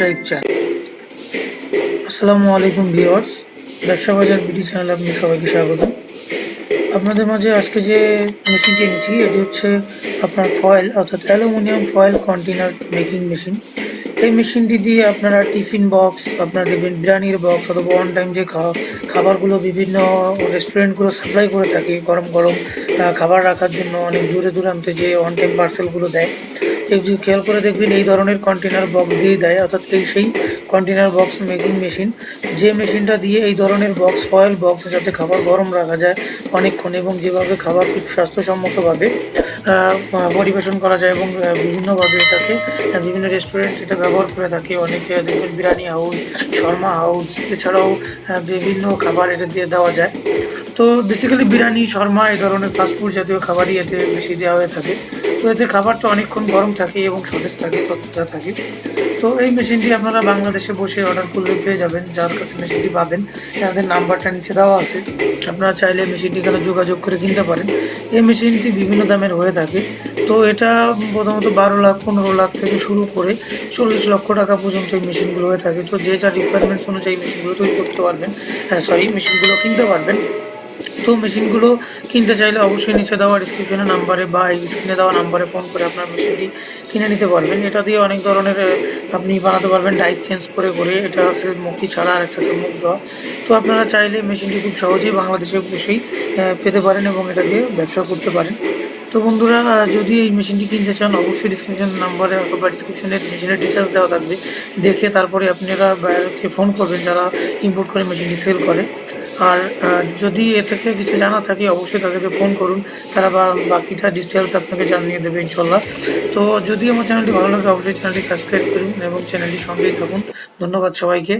ব্যবসায়িক চ্যানেল। আসসালামু আলাইকুম ভিউয়ার্স, ব্যবসা বাজার বিডি চ্যানেলে আপনি সবাইকে স্বাগত। আপনাদের মাঝে আজকে যে মেশিনটি এনেছি এটি হচ্ছে আপনার ফয়েল অর্থাৎ aluminium foil container making machine. এই মেশিনটি দিয়ে আপনারা টিফিন বক্স, আপনারা দেখবেন বিরিয়ানির বক্স অথবা অন টাইম যে খাবারগুলো বিভিন্ন রেস্টুরেন্টগুলো সাপ্লাই করে থাকে গরম গরম খাবার রাখার জন্য অনেক দূরে দূরান্তে যে অন টাইম পার্সেলগুলো দেয়, একটু খেয়াল করে দেখবেন এই ধরনের কন্টেনার বক্স দিয়ে দেয়, অর্থাৎ সেই কন্টেনার বক্স মেকিং মেশিন, যে মেশিনটা দিয়ে এই ধরনের বক্স ফয়েল বক্স যাতে খাবার গরম রাখা যায় অনেকক্ষণ এবং যেভাবে খাবার খুব স্বাস্থ্যসম্মতভাবে পরিবেশন করা যায় এবং বিভিন্নভাবে এটাকে বিভিন্ন রেস্টুরেন্ট এটা ব্যবহার করে থাকে। অনেকে দেখবেন বিরিয়ানি হাউস, শর্মা হাউস, এছাড়াও বিভিন্ন খাবার এটা দিয়ে দেওয়া যায়। তো বেসিক্যালি বিরিয়ানি, শর্মা এই ধরনের ফাস্টফুড জাতীয় খাবারই এতে বেশি দেওয়া হয়ে থাকে। তো এতে খাবারটা অনেকক্ষণ গরম থাকে এবং সতেজ থাকে, ততটা থাকে। তো এই মেশিনটি আপনারা বাংলাদেশে বসে অর্ডার করলে পেয়ে যাবেন। যার কাছে মেশিনটি পাবেন তাদের নাম্বারটা নিচে দেওয়া আছে, আপনারা চাইলে মেশিনটি এখানে যোগাযোগ করে কিনতে পারেন। এই মেশিনটি বিভিন্ন দামের হয়ে থাকে। তো এটা প্রথমত 12 লাখ, 15 লাখ থেকে শুরু করে 40 লক্ষ টাকা পর্যন্ত এই মেশিনগুলো হয়ে থাকে। তো যে যার রিকোয়ারমেন্টস অনুযায়ী মেশিনগুলো তৈরি করতে পারবেন, মেশিনগুলো কিনতে পারবেন। তো মেশিনগুলো কিনতে চাইলে অবশ্যই নিচে দেওয়া ডিসক্রিপশনে নাম্বারে বা এই স্ক্রিনে দেওয়া নাম্বারে ফোন করে আপনার মেশিনটি কিনে নিতে পারবেন। এটা দিয়ে অনেক ধরনের আপনি বানাতে পারবেন ডাইস চেঞ্জ করে করে। এটা আছে মুখটি ছাড়া আর একটা আছে মুখ দেওয়া। তো আপনারা চাইলে মেশিনটি খুব সহজেই বাংলাদেশে বসেই পেতে পারেন এবং এটা দিয়ে ব্যবসা করতে পারেন। তো বন্ধুরা, যদি এই মেশিনটি কিনতে চান অবশ্যই ডিসক্রিপশন নাম্বারে অথবা ডিসক্রিপশনে মেশিনের ডিটেলস দেওয়া থাকবে, দেখে তারপরে আপনারা বায়ারকে ফোন করবেন যারা ইম্পোর্ট করে মেশিনটি সেল করে। আর যদি এ থেকে কিছু জানা থাকে অবশ্যই তাদেরকে ফোন করুন, তারা বাকিটা ডিটেলস আপনাকে জানিয়ে দেবে ইনশাল্লাহ। তো যদি আমার চ্যানেলটি ভালো লাগে অবশ্যই চ্যানেলটি সাবস্ক্রাইব করুন এবং চ্যানেলটির সঙ্গেই থাকুন। ধন্যবাদ সবাইকে।